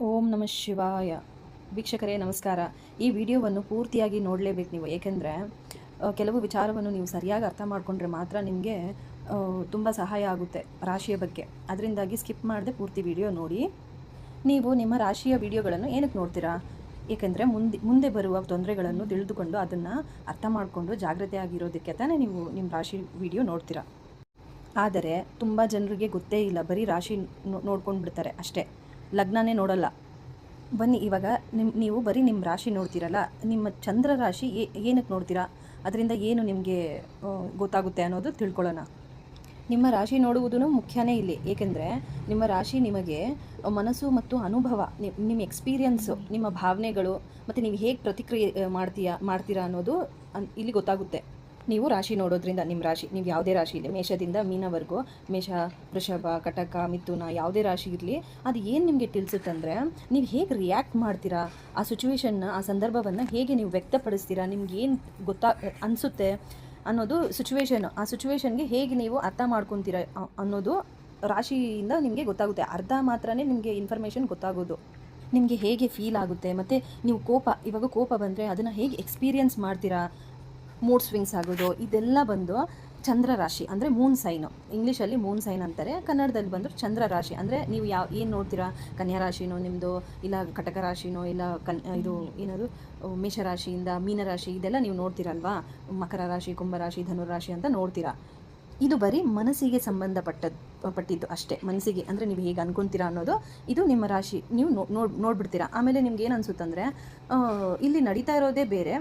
ಓಂ ನಮಃ ಶಿವಾಯ. ವೀಕ್ಷಕರೇ ನಮಸ್ಕಾರ. ಈ ವಿಡಿಯೋವನ್ನು ಪೂರ್ತಿಯಾಗಿ ನೋಡಲೇಬೇಕು ನೀವು, ಏಕೆಂದರೆ ಕೆಲವು ವಿಚಾರವನ್ನು ನೀವು ಸರಿಯಾಗಿ ಅರ್ಥ ಮಾಡಿಕೊಂಡ್ರೆ ಮಾತ್ರ ನಿಮಗೆ ತುಂಬ ಸಹಾಯ ಆಗುತ್ತೆ ರಾಶಿಯ ಬಗ್ಗೆ. ಅದರಿಂದಾಗಿ ಸ್ಕಿಪ್ ಮಾಡದೆ ಪೂರ್ತಿ ವಿಡಿಯೋ ನೋಡಿ. ನೀವು ನಿಮ್ಮ ರಾಶಿಯ ವಿಡಿಯೋಗಳನ್ನು ಏನಕ್ಕೆ ನೋಡ್ತೀರಾ? ಏಕೆಂದರೆ ಮುಂದೆ ಬರುವ ತೊಂದರೆಗಳನ್ನು ತಿಳಿದುಕೊಂಡು ಅದನ್ನು ಅರ್ಥ ಮಾಡಿಕೊಂಡು ಜಾಗೃತೆಯಾಗಿರೋದಕ್ಕೆ ತಾನೇ ನೀವು ನಿಮ್ಮ ರಾಶಿ ವಿಡಿಯೋ ನೋಡ್ತೀರಾ. ಆದರೆ ತುಂಬ ಜನರಿಗೆ ಗೊತ್ತೇ ಇಲ್ಲ, ಬರೀ ರಾಶಿ ನೋಡ್ಕೊಂಡು ಬಿಡ್ತಾರೆ ಅಷ್ಟೇ, ಲಗ್ನನೇ ನೋಡಲ್ಲ. ಬನ್ನಿ ಇವಾಗ ನೀವು ಬರೀ ನಿಮ್ಮ ರಾಶಿ ನೋಡ್ತೀರಲ್ಲ, ನಿಮ್ಮ ಚಂದ್ರ ರಾಶಿ ಏನಕ್ಕೆ ನೋಡ್ತೀರಾ, ಅದರಿಂದ ಏನು ನಿಮಗೆ ಗೊತ್ತಾಗುತ್ತೆ ಅನ್ನೋದು ತಿಳ್ಕೊಳ್ಳೋಣ. ನಿಮ್ಮ ರಾಶಿ ನೋಡುವುದೂ ಮುಖ್ಯನೇ ಇಲ್ಲಿ, ಏಕೆಂದರೆ ನಿಮ್ಮ ರಾಶಿ ನಿಮಗೆ ಮನಸ್ಸು ಮತ್ತು ಅನುಭವ, ನಿಮ್ಮ ಎಕ್ಸ್ಪೀರಿಯನ್ಸು, ನಿಮ್ಮ ಭಾವನೆಗಳು ಮತ್ತು ನೀವು ಹೇಗೆ ಪ್ರತಿಕ್ರಿಯೆ ಮಾಡ್ತೀರಾ ಅನ್ನೋದು ಇಲ್ಲಿ ಗೊತ್ತಾಗುತ್ತೆ. ನೀವು ರಾಶಿ ನೋಡೋದ್ರಿಂದ ನಿಮ್ಮ ರಾಶಿ, ನೀವು ಯಾವುದೇ ರಾಶಿ ಇರಲಿ, ಮೇಷದಿಂದ ಮೀನವರೆಗೂ, ಮೇಷ, ವೃಷಭ, ಕಟಕ, ಮಿಥುನ, ಯಾವುದೇ ರಾಶಿ ಇರಲಿ, ಅದು ಏನು ನಿಮಗೆ ತಿಳಿಸುತ್ತಂದರೆ ನೀವು ಹೇಗೆ ರಿಯಾಕ್ಟ್ ಮಾಡ್ತೀರಾ, ಆ ಸಿಚುವೇಶನ್ನ, ಆ ಸಂದರ್ಭವನ್ನು ಹೇಗೆ ನೀವು ವ್ಯಕ್ತಪಡಿಸ್ತೀರಾ, ನಿಮ್ಗೆ ಏನು ಅನಿಸುತ್ತೆ ಅನ್ನೋದು ಆ ಸಿಚುವೇಶನ್ಗೆ ಹೇಗೆ ನೀವು ಅರ್ಥ ಮಾಡ್ಕೊತೀರಾ ಅನ್ನೋದು ರಾಶಿಯಿಂದ ನಿಮಗೆ ಗೊತ್ತಾಗುತ್ತೆ. ಅರ್ಧ ಮಾತ್ರನೇ ನಿಮಗೆ ಇನ್ಫಾರ್ಮೇಷನ್ ಗೊತ್ತಾಗೋದು, ನಿಮಗೆ ಹೇಗೆ ಫೀಲ್ ಆಗುತ್ತೆ. ಮತ್ತು ನೀವು ಇವಾಗ ಕೋಪ ಬಂದರೆ ಅದನ್ನು ಹೇಗೆ ಎಕ್ಸ್ಪೀರಿಯನ್ಸ್ ಮಾಡ್ತೀರಾ, ಮೂಡ್ ಸ್ವಿಂಗ್ಸ್ ಆಗೋದು, ಇದೆಲ್ಲ ಬಂದು ಚಂದ್ರ ರಾಶಿ ಅಂದರೆ ಮೂನ್ ಸೈನು. ಇಂಗ್ಲೀಷಲ್ಲಿ ಮೂನ್ ಸೈನ್ ಅಂತಾರೆ, ಕನ್ನಡದಲ್ಲಿ ಬಂದರೂ ಚಂದ್ರ ರಾಶಿ. ಅಂದರೆ ನೀವು ಏನು ನೋಡ್ತೀರಾ, ಕನ್ಯಾ ರಾಶಿನೋ ನಿಮ್ಮದು, ಇಲ್ಲ ಕಟಕ ರಾಶಿನೋ, ಇಲ್ಲ ಇದು ಏನದು ಮೇಷರಾಶಿಯಿಂದ ಮೀನರಾಶಿ, ಇದೆಲ್ಲ ನೀವು ನೋಡ್ತೀರಲ್ವಾ. ಮಕರ ರಾಶಿ, ಕುಂಭರಾಶಿ, ಧನುರಾಶಿ ಅಂತ ನೋಡ್ತೀರಾ. ಇದು ಬರೀ ಮನಸ್ಸಿಗೆ ಪಟ್ಟಿದ್ದು ಅಷ್ಟೇ. ಮನಸ್ಸಿಗೆ ಅಂದರೆ ನೀವು ಹೇಗೆ ಅನ್ಕೊತೀರಾ ಅನ್ನೋದು, ಇದು ನಿಮ್ಮ ರಾಶಿ. ನೀವು ನೋಡ್ಬಿಡ್ತೀರಾ. ಆಮೇಲೆ ನಿಮ್ಗೆ ಏನು ಅನಿಸುತ್ತಂದರೆ ಇಲ್ಲಿ ನಡೀತಾ ಇರೋದೇ ಬೇರೆ,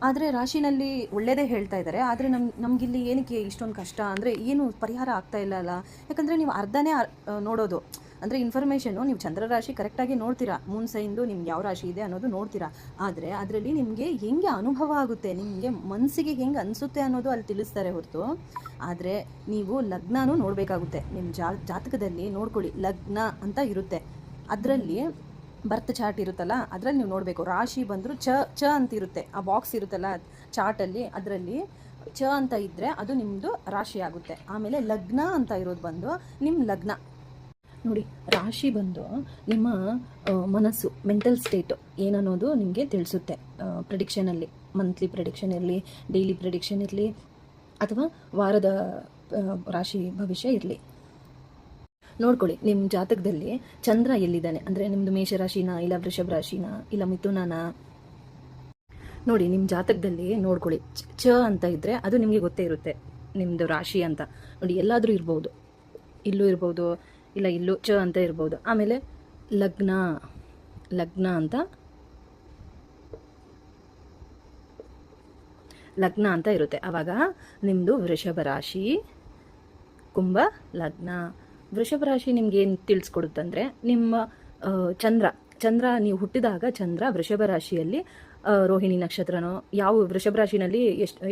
ಆದರೆ ರಾಶಿನಲ್ಲಿ ಒಳ್ಳೆಯದೇ ಹೇಳ್ತಾ ಇದ್ದಾರೆ. ಆದರೆ ನಮಗಿಲ್ಲಿ ಏನಕ್ಕೆ ಇಷ್ಟೊಂದು ಕಷ್ಟ ಅಂದರೆ ಏನು ಪರಿಹಾರ ಆಗ್ತಾ ಇಲ್ಲ ಅಲ್ಲ. ಯಾಕಂದರೆ ನೀವು ಅರ್ಧನೇ ನೋಡೋದು, ಅಂದರೆ ಇನ್ಫಾರ್ಮೇಷನು ನೀವು ಚಂದ್ರ ರಾಶಿ ಕರೆಕ್ಟಾಗಿ ನೋಡ್ತೀರಾ, ಮೂನ್ ಸೈನ್ದು ನಿಮ್ಗೆ ಯಾವ ರಾಶಿ ಇದೆ ಅನ್ನೋದು ನೋಡ್ತೀರಾ. ಆದರೆ ಅದರಲ್ಲಿ ನಿಮಗೆ ಹೆಂಗೆ ಅನುಭವ ಆಗುತ್ತೆ, ನಿಮಗೆ ಮನಸ್ಸಿಗೆ ಹೆಂಗೆ ಅನಿಸುತ್ತೆ ಅನ್ನೋದು ಅಲ್ಲಿ ತಿಳಿಸ್ತಾರೆ ಹೊರತು. ಆದರೆ ನೀವು ಲಗ್ನನೂ ನೋಡಬೇಕಾಗುತ್ತೆ. ನಿಮ್ಮ ಜಾತಕದಲ್ಲಿ ನೋಡ್ಕೊಳ್ಳಿ, ಲಗ್ನ ಅಂತ ಇರುತ್ತೆ, ಅದರಲ್ಲಿ ಬರ್ತ್ ಚಾರ್ಟ್ ಇರುತ್ತಲ್ಲ, ಅದರಲ್ಲಿ ನೀವು ನೋಡಬೇಕು. ರಾಶಿ ಬಂದರೂ ಚ ಅಂತ ಇರುತ್ತೆ, ಆ ಬಾಕ್ಸ್ ಇರುತ್ತಲ್ಲ ಚಾರ್ಟಲ್ಲಿ, ಅದರಲ್ಲಿ ಚ ಅಂತ ಇದ್ದರೆ ಅದು ನಿಮ್ಮದು ರಾಶಿ ಆಗುತ್ತೆ. ಆಮೇಲೆ ಲಗ್ನ ಅಂತ ಇರೋದು ಬಂದು ನಿಮ್ಮ ಲಗ್ನ. ನೋಡಿ, ರಾಶಿ ಬಂದು ನಿಮ್ಮ ಮನಸ್ಸು, ಮೆಂಟಲ್ ಸ್ಟೇಟು ಏನನ್ನೋದು ನಿಮಗೆ ತಿಳಿಸುತ್ತೆ. ಪ್ರೆಡಿಕ್ಷನಲ್ಲಿ ಮಂತ್ಲಿ ಪ್ರೆಡಿಕ್ಷನ್ ಇರಲಿ, ಡೈಲಿ ಪ್ರೆಡಿಕ್ಷನ್ ಇರಲಿ, ಅಥವಾ ವಾರದ ರಾಶಿ ಭವಿಷ್ಯ ಇರಲಿ. ನೋಡ್ಕೊಳ್ಳಿ, ನಿಮ್ಮ ಜಾತಕದಲ್ಲಿ ಚಂದ್ರ ಎಲ್ಲಿದ್ದಾನೆ, ಅಂದರೆ ನಿಮ್ಮದು ಮೇಷರಾಶಿನ, ಇಲ್ಲ ವೃಷಭ ರಾಶಿನ, ಇಲ್ಲ ಮಿಥುನನ. ನೋಡಿ, ನಿಮ್ಮ ಜಾತಕದಲ್ಲಿ ನೋಡ್ಕೊಳ್ಳಿ, ಚ ಅಂತ ಇದ್ದರೆ ಅದು ನಿಮಗೆ ಗೊತ್ತೇ ಇರುತ್ತೆ ನಿಮ್ಮದು ರಾಶಿ ಅಂತ. ನೋಡಿ, ಎಲ್ಲಾದರೂ ಇರ್ಬೋದು, ಇಲ್ಲೂ ಇರ್ಬೋದು, ಇಲ್ಲ ಇಲ್ಲೂ ಚ ಅಂತ ಇರ್ಬೋದು. ಆಮೇಲೆ ಲಗ್ನ ಅಂತ ಇರುತ್ತೆ. ಆವಾಗ ನಿಮ್ಮದು ವೃಷಭ ರಾಶಿ, ಕುಂಭ ಲಗ್ನ. ವೃಷಭ ರಾಶಿ ನಿಮ್ಗೆ ಏನು ತಿಳಿಸ್ಕೊಡುತ್ತಂದರೆ, ನಿಮ್ಮ ಚಂದ್ರ ನೀವು ಹುಟ್ಟಿದಾಗ ಚಂದ್ರ ವೃಷಭ ರಾಶಿಯಲ್ಲಿ, ರೋಹಿಣಿ ನಕ್ಷತ್ರನೋ, ಯಾವ ವೃಷಭ ರಾಶಿನಲ್ಲಿ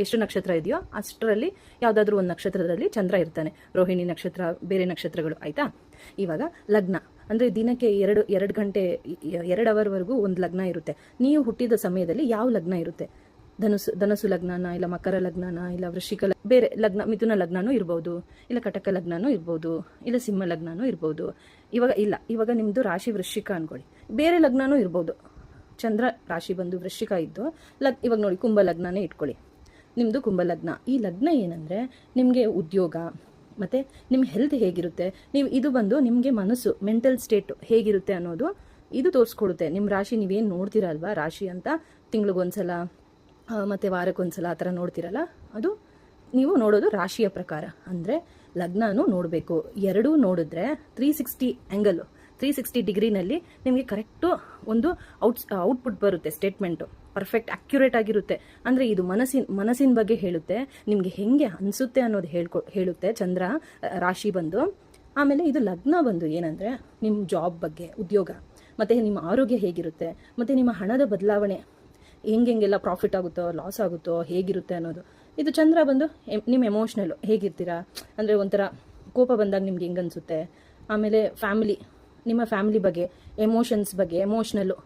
ಎಷ್ಟು ನಕ್ಷತ್ರ ಇದೆಯೋ ಅಷ್ಟರಲ್ಲಿ ಯಾವುದಾದ್ರೂ ಒಂದು ನಕ್ಷತ್ರದಲ್ಲಿ ಚಂದ್ರ ಇರ್ತಾನೆ. ರೋಹಿಣಿ ನಕ್ಷತ್ರ, ಬೇರೆ ನಕ್ಷತ್ರಗಳು, ಆಯಿತಾ. ಇವಾಗ ಲಗ್ನ ಅಂದರೆ ದಿನಕ್ಕೆ ಎರಡು ಗಂಟೆ 2 ಅವರ್ವರೆಗೂ ಒಂದು ಲಗ್ನ ಇರುತ್ತೆ. ನೀವು ಹುಟ್ಟಿದ ಸಮಯದಲ್ಲಿ ಯಾವ ಲಗ್ನ ಇರುತ್ತೆ, ಧನಸು ಲಗ್ನನ, ಇಲ್ಲ ಮಕರ ಲಗ್ನನ, ಇಲ್ಲ ವೃಶ್ಚಿಕ ಬೇರೆ ಲಗ್ನ, ಮಿಥುನ ಲಗ್ನನೂ ಇರ್ಬೋದು, ಇಲ್ಲ ಕಟಕ ಲಗ್ನನೂ ಇರ್ಬೋದು, ಇಲ್ಲ ಸಿಂಹ ಲಗ್ನನೂ ಇರ್ಬೋದು. ಇವಾಗ ನಿಮ್ಮದು ರಾಶಿ ವೃಶ್ಚಿಕ ಅಂದ್ಕೊಳ್ಳಿ, ಬೇರೆ ಲಗ್ನನೂ ಇರ್ಬೋದು. ಚಂದ್ರ ರಾಶಿ ಬಂದು ವೃಶ್ಚಿಕ ಇದ್ದು ಇವಾಗ ನೋಡಿ, ಕುಂಭ ಲಗ್ನನೇ ಇಟ್ಕೊಳ್ಳಿ, ನಿಮ್ಮದು ಕುಂಭ ಲಗ್ನ. ಈ ಲಗ್ನ ಏನಂದರೆ ನಿಮಗೆ ಉದ್ಯೋಗ ಮತ್ತು ನಿಮ್ಮ ಹೆಲ್ತ್ ಹೇಗಿರುತ್ತೆ, ಇದು ಬಂದು ನಿಮಗೆ ಮನಸ್ಸು, ಮೆಂಟಲ್ ಸ್ಟೇಟು ಹೇಗಿರುತ್ತೆ ಅನ್ನೋದು ಇದು ತೋರಿಸ್ಕೊಡುತ್ತೆ. ನಿಮ್ಮ ರಾಶಿ ನೀವೇನು ನೋಡ್ತೀರಲ್ವಾ, ರಾಶಿ ಅಂತ ತಿಂಗಳಿಗೊಂದ್ಸಲ ಮತ್ತು ವಾರಕ್ಕೊಂದ್ಸಲ ಆ ಥರ ನೋಡ್ತೀರಲ್ಲ, ಅದು ನೀವು ನೋಡೋದು ರಾಶಿಯ ಪ್ರಕಾರ. ಅಂದರೆ ಲಗ್ನನೂ ನೋಡಬೇಕು. ಎರಡೂ ನೋಡಿದ್ರೆ 360 ಆ್ಯಂಗಲು, 360 ಡಿಗ್ರಿನಲ್ಲಿ ನಿಮಗೆ ಕರೆಕ್ಟು ಒಂದು ಔಟ್ಪುಟ್ ಬರುತ್ತೆ, ಸ್ಟೇಟ್ಮೆಂಟು ಪರ್ಫೆಕ್ಟ್ ಅಕ್ಯುರೇಟ್ ಆಗಿರುತ್ತೆ. ಅಂದರೆ ಇದು ಮನಸ್ಸಿನ ಬಗ್ಗೆ ಹೇಳುತ್ತೆ, ನಿಮಗೆ ಹೆಂಗೆ ಅನಿಸುತ್ತೆ ಅನ್ನೋದು ಹೇಳುತ್ತೆ ಚಂದ್ರ ರಾಶಿ ಬಂದು. ಆಮೇಲೆ ಇದು ಲಗ್ನ ಬಂದು ಏನಂದರೆ ನಿಮ್ಮ ಜಾಬ್ ಬಗ್ಗೆ, ಉದ್ಯೋಗ, ಮತ್ತು ನಿಮ್ಮ ಆರೋಗ್ಯ ಹೇಗಿರುತ್ತೆ, ಮತ್ತು ನಿಮ್ಮ ಹಣದ ಬದಲಾವಣೆ ಹೆಂಗೆಲ್ಲ ಪ್ರಾಫಿಟ್ ಆಗುತ್ತೋ ಲಾಸ್ ಆಗುತ್ತೋ ಹೇಗಿರುತ್ತೆ ಅನ್ನೋದು. ಇದು ಚಂದ್ರ ಬಂದು ನಿಮ್ಮ ಎಮೋಷ್ನಲ್ಲು ಹೇಗಿರ್ತೀರಾ, ಅಂದರೆ ಒಂಥರ ಕೋಪ ಬಂದಾಗ ನಿಮ್ಗೆ ಹೆಂಗೆ ಅನಿಸುತ್ತೆ. ಆಮೇಲೆ ನಿಮ್ಮ ಫ್ಯಾಮಿಲಿ ಬಗ್ಗೆ, ಎಮೋಷನ್ಸ್ ಬಗ್ಗೆ, ಎಮೋಷ್ನಲ್ಲು.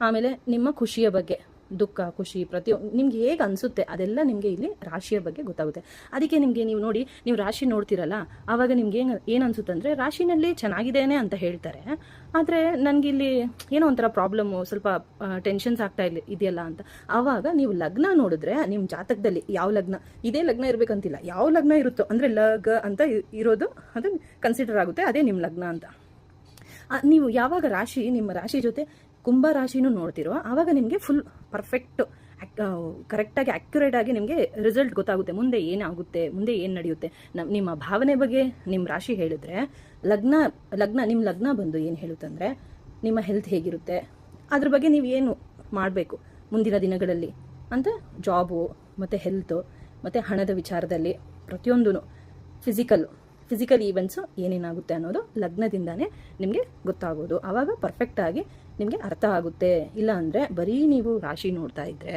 ಆಮೇಲೆ ನಿಮ್ಮ ಖುಷಿಯ ಬಗ್ಗೆ, ದುಃಖ, ಖುಷಿ, ಪ್ರತಿಯೊಂದು ನಿಮ್ಗೆ ಹೇಗೆ ಅನಿಸುತ್ತೆ ಅದೆಲ್ಲ ನಿಮಗೆ ಇಲ್ಲಿ ರಾಶಿಯ ಬಗ್ಗೆ ಗೊತ್ತಾಗುತ್ತೆ. ಅದಕ್ಕೆ ನಿಮಗೆ ನೀವು ನೋಡಿ, ನೀವು ರಾಶಿ ನೋಡ್ತಿರಲ್ಲ, ಆವಾಗ ನಿಮ್ಗೆ ಏನು ಅನಿಸುತ್ತೆ ಅಂದರೆ ರಾಶಿನಲ್ಲಿ ಚೆನ್ನಾಗಿದ್ದೇನೆ ಅಂತ ಹೇಳ್ತಾರೆ, ಆದರೆ ನನಗೆ ಇಲ್ಲಿ ಏನೋ ಒಂಥರ ಪ್ರಾಬ್ಲಮ್ಮು, ಸ್ವಲ್ಪ ಟೆನ್ಷನ್ಸ್ ಆಗ್ತಾ ಇದೆಯಲ್ಲ ಅಂತ. ಆವಾಗ ನೀವು ಲಗ್ನ ನೋಡಿದ್ರೆ ನಿಮ್ಮ ಜಾತಕದಲ್ಲಿ ಯಾವ ಲಗ್ನ, ಇದೇ ಲಗ್ನ ಇರಬೇಕಂತಿಲ್ಲ, ಯಾವ ಲಗ್ನ ಇರುತ್ತೋ ಅಂದರೆ ಅಂತ ಇರೋದು ಅದು ಕನ್ಸಿಡರ್ ಆಗುತ್ತೆ, ಅದೇ ನಿಮ್ಮ ಲಗ್ನ ಅಂತ. ನೀವು ಯಾವಾಗ ನಿಮ್ಮ ರಾಶಿ ಜೊತೆ ಕುಂಭ ರಾಶಿನೂ ನೋಡ್ತಿರೋ ಆವಾಗ ನಿಮಗೆ ಫುಲ್ ಪರ್ಫೆಕ್ಟ್ ಕರೆಕ್ಟಾಗಿ ಅಕ್ಯುರೇಟ್ ಆಗಿ ನಿಮಗೆ ರಿಸಲ್ಟ್ ಗೊತ್ತಾಗುತ್ತೆ, ಮುಂದೆ ಏನಾಗುತ್ತೆ, ಮುಂದೆ ಏನು ನಡೆಯುತ್ತೆ. ನಿಮ್ಮ ಭಾವನೆ ಬಗ್ಗೆ ನಿಮ್ಮ ರಾಶಿ ಹೇಳಿದ್ರೆ ನಿಮ್ಮ ಲಗ್ನ ಬಂದು ಏನು ಹೇಳುತ್ತಂದರೆ ನಿಮ್ಮ ಹೆಲ್ತ್ ಹೇಗಿರುತ್ತೆ, ಅದ್ರ ಬಗ್ಗೆ ನೀವು ಏನು ಮಾಡಬೇಕು ಮುಂದಿನ ದಿನಗಳಲ್ಲಿ ಅಂತ, ಜಾಬು ಮತ್ತು ಹೆಲ್ತು ಮತ್ತು ಹಣದ ವಿಚಾರದಲ್ಲಿ ಪ್ರತಿಯೊಂದೂ ಫಿಸಿಕಲ್ ಈವೆಂಟ್ಸು ಏನೇನಾಗುತ್ತೆ ಅನ್ನೋದು ಲಗ್ನದಿಂದಾನೇ ನಿಮಗೆ ಗೊತ್ತಾಗೋದು. ಆವಾಗ ಪರ್ಫೆಕ್ಟಾಗಿ ನಿಮಗೆ ಅರ್ಥ ಆಗುತ್ತೆ. ಇಲ್ಲ ಅಂದರೆ ಬರೀ ನೀವು ರಾಶಿ ನೋಡ್ತಾ ಇದ್ದರೆ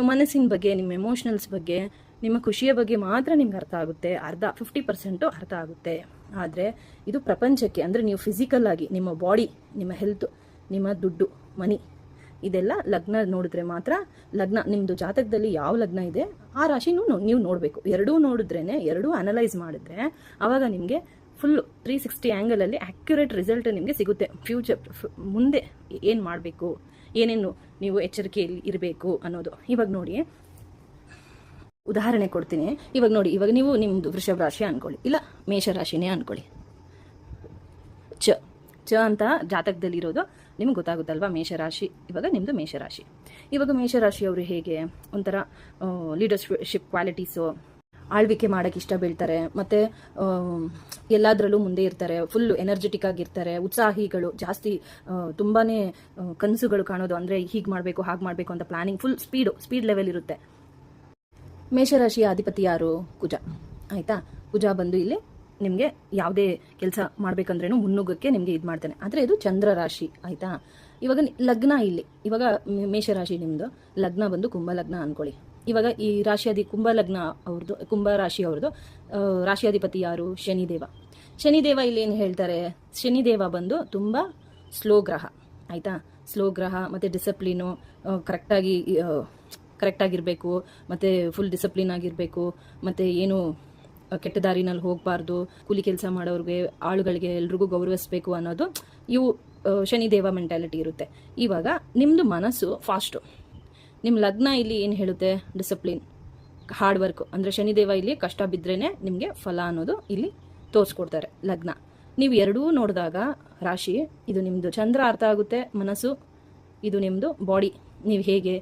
ಮನಸ್ಸಿನ ಬಗ್ಗೆ, ನಿಮ್ಮ ಎಮೋಷ್ನಲ್ಸ್ ಬಗ್ಗೆ, ನಿಮ್ಮ ಖುಷಿಯ ಬಗ್ಗೆ ಮಾತ್ರ ನಿಮ್ಗೆ ಅರ್ಥ ಆಗುತ್ತೆ, 50% ಅರ್ಥ ಆಗುತ್ತೆ. ಆದರೆ ಇದು ಪ್ರಪಂಚಕ್ಕೆ ಅಂದರೆ ನೀವು ಫಿಸಿಕಲ್ ಆಗಿ ನಿಮ್ಮ ಬಾಡಿ, ನಿಮ್ಮ ಹೆಲ್ತು, ನಿಮ್ಮ ದುಡ್ಡು, ಮನಿ, ಇದೆಲ್ಲ ಲಗ್ನ ನೋಡಿದ್ರೆ ಮಾತ್ರ, ನಿಮ್ಮದು ಜಾತಕದಲ್ಲಿ ಯಾವ ಲಗ್ನ ಇದೆ ಆ ರಾಶಿನೂ ನೀವು ನೋಡಬೇಕು. ಎರಡೂ ನೋಡಿದ್ರೇ, ಎರಡೂ ಅನಲೈಸ್ ಮಾಡಿದ್ರೆ ಆವಾಗ ನಿಮಗೆ ಫುಲ್ 360 ಆ್ಯಂಗಲಲ್ಲಿ ಆ್ಯಕ್ಯುರೇಟ್ ರಿಸಲ್ಟ್ ನಿಮಗೆ ಸಿಗುತ್ತೆ. ಮುಂದೆ ಏನು ಮಾಡಬೇಕು, ಏನೇನು ನೀವು ಎಚ್ಚರಿಕೆಯಲ್ಲಿ ಇರಬೇಕು ಅನ್ನೋದು. ಇವಾಗ ನೋಡಿ, ಉದಾಹರಣೆ ಕೊಡ್ತೀನಿ. ಇವಾಗ ನೋಡಿ, ಇವಾಗ ನೀವು ನಿಮ್ಮದು ವೃಷಭ ರಾಶಿ ಅಂದ್ಕೊಳ್ಳಿ, ಇಲ್ಲ ಮೇಷರಾಶಿನೇ ಅಂದ್ಕೊಳ್ಳಿ. ಚ ಅಂತ ಜಾತಕದಲ್ಲಿರೋದು ನಿಮ್ಗೆ ಗೊತ್ತಾಗುತ್ತಲ್ವಾ, ಮೇಷರಾಶಿ. ಇವಾಗ ನಿಮ್ಮದು ಮೇಷರಾಶಿ. ಇವಾಗ ಮೇಷರಾಶಿಯವರು ಹೇಗೆ ಒಂಥರ ಲೀಡರ್ಶಿಪ್ ಕ್ವಾಲಿಟೀಸು, ಆಳ್ವಿಕೆ ಮಾಡೋಕ್ಕೆ ಇಷ್ಟ ಬೀಳ್ತಾರೆ, ಮತ್ತು ಎಲ್ಲದರಲ್ಲೂ ಮುಂದೆ ಇರ್ತಾರೆ, ಫುಲ್ಲು ಎನರ್ಜೆಟಿಕ್ ಆಗಿರ್ತಾರೆ, ಉತ್ಸಾಹಿಗಳು ಜಾಸ್ತಿ, ತುಂಬಾ ಕನಸುಗಳು ಕಾಣೋದು, ಅಂದರೆ ಹೀಗೆ ಮಾಡಬೇಕು ಹಾಗೆ ಮಾಡಬೇಕು ಅಂತ ಪ್ಲಾನಿಂಗ್, ಫುಲ್ ಸ್ಪೀಡ್ ಲೆವೆಲ್ ಇರುತ್ತೆ. ಮೇಷರಾಶಿಯ ಅಧಿಪತಿ ಯಾರು? ಕುಜ. ಆಯಿತಾ? ಕುಜ ಬಂದು ಇಲ್ಲಿ ನಿಮಗೆ ಯಾವುದೇ ಕೆಲಸ ಮಾಡಬೇಕಂದ್ರೇನು ಮುನ್ನುಗ್ಗಕ್ಕೆ ನಿಮಗೆ ಇದು ಮಾಡ್ತಾನೆ. ಆದರೆ ಇದು ಚಂದ್ರ ರಾಶಿ. ಆಯಿತಾ? ಇವಾಗ ಲಗ್ನ ಇಲ್ಲಿ, ಇವಾಗ ಮೇಷರಾಶಿ ನಿಮ್ಮದು, ಲಗ್ನ ಬಂದು ಕುಂಭ ಲಗ್ನ ಅಂದ್ಕೊಳ್ಳಿ. ಇವಾಗ ಈ ಕುಂಭ ಲಗ್ನ ಅವ್ರದ್ದು, ಕುಂಭ ರಾಶಿ ಅವ್ರದ್ದು ರಾಶಿಯಾಧಿಪತಿ ಯಾರು? ಶನಿದೇವ. ಶನಿದೇವ ಇಲ್ಲಿ ಏನು ಹೇಳ್ತಾರೆ? ಶನಿದೇವ ಬಂದು ತುಂಬ ಸ್ಲೋ ಗ್ರಹ. ಆಯಿತಾ? ಸ್ಲೋ ಗ್ರಹ, ಮತ್ತು ಡಿಸಿಪ್ಲಿನು ಕರೆಕ್ಟಾಗಿರಬೇಕು, ಮತ್ತು ಫುಲ್ ಡಿಸಿಪ್ಲಿನ್ ಆಗಿರಬೇಕು, ಮತ್ತು ಏನು ಕೆಟ್ಟ ದಾರಿನಲ್ಲಿ ಹೋಗಬಾರ್ದು, ಕೂಲಿ ಕೆಲಸ ಮಾಡೋರಿಗೆ, ಆಳುಗಳಿಗೆ ಎಲ್ರಿಗೂ ಗೌರವಿಸಬೇಕು ಅನ್ನೋದು ಇವು ಶನಿದೇವ ಮೆಂಟಾಲಿಟಿ ಇರುತ್ತೆ. ಇವಾಗ ನಿಮ್ಮದು ಮನಸ್ಸು ಫಾಸ್ಟು. ನಿಮ್ಮ ಲಗ್ನ ಇಲ್ಲಿ ಏನು ಹೇಳುತ್ತೆ? Discipline, hard work. ಅಂದರೆ ಶನಿದೇವ ಇಲ್ಲಿ ಕಷ್ಟ ಬಿದ್ರೇ ನಿಮಗೆ ಫಲ ಅನ್ನೋದು ಇಲ್ಲಿ ತೋರಿಸ್ಕೊಡ್ತಾರೆ ಲಗ್ನ. ನೀವು ಎರಡೂ ನೋಡಿದಾಗ ರಾಶಿ, ಇದು ನಿಮ್ಮದು ಚಂದ್ರ ಅರ್ಥ ಆಗುತ್ತೆ, ಮನಸ್ಸು, ಇದು ನಿಮ್ಮದು ಬಾಡಿ, ನೀವು ಹೇಗೆ,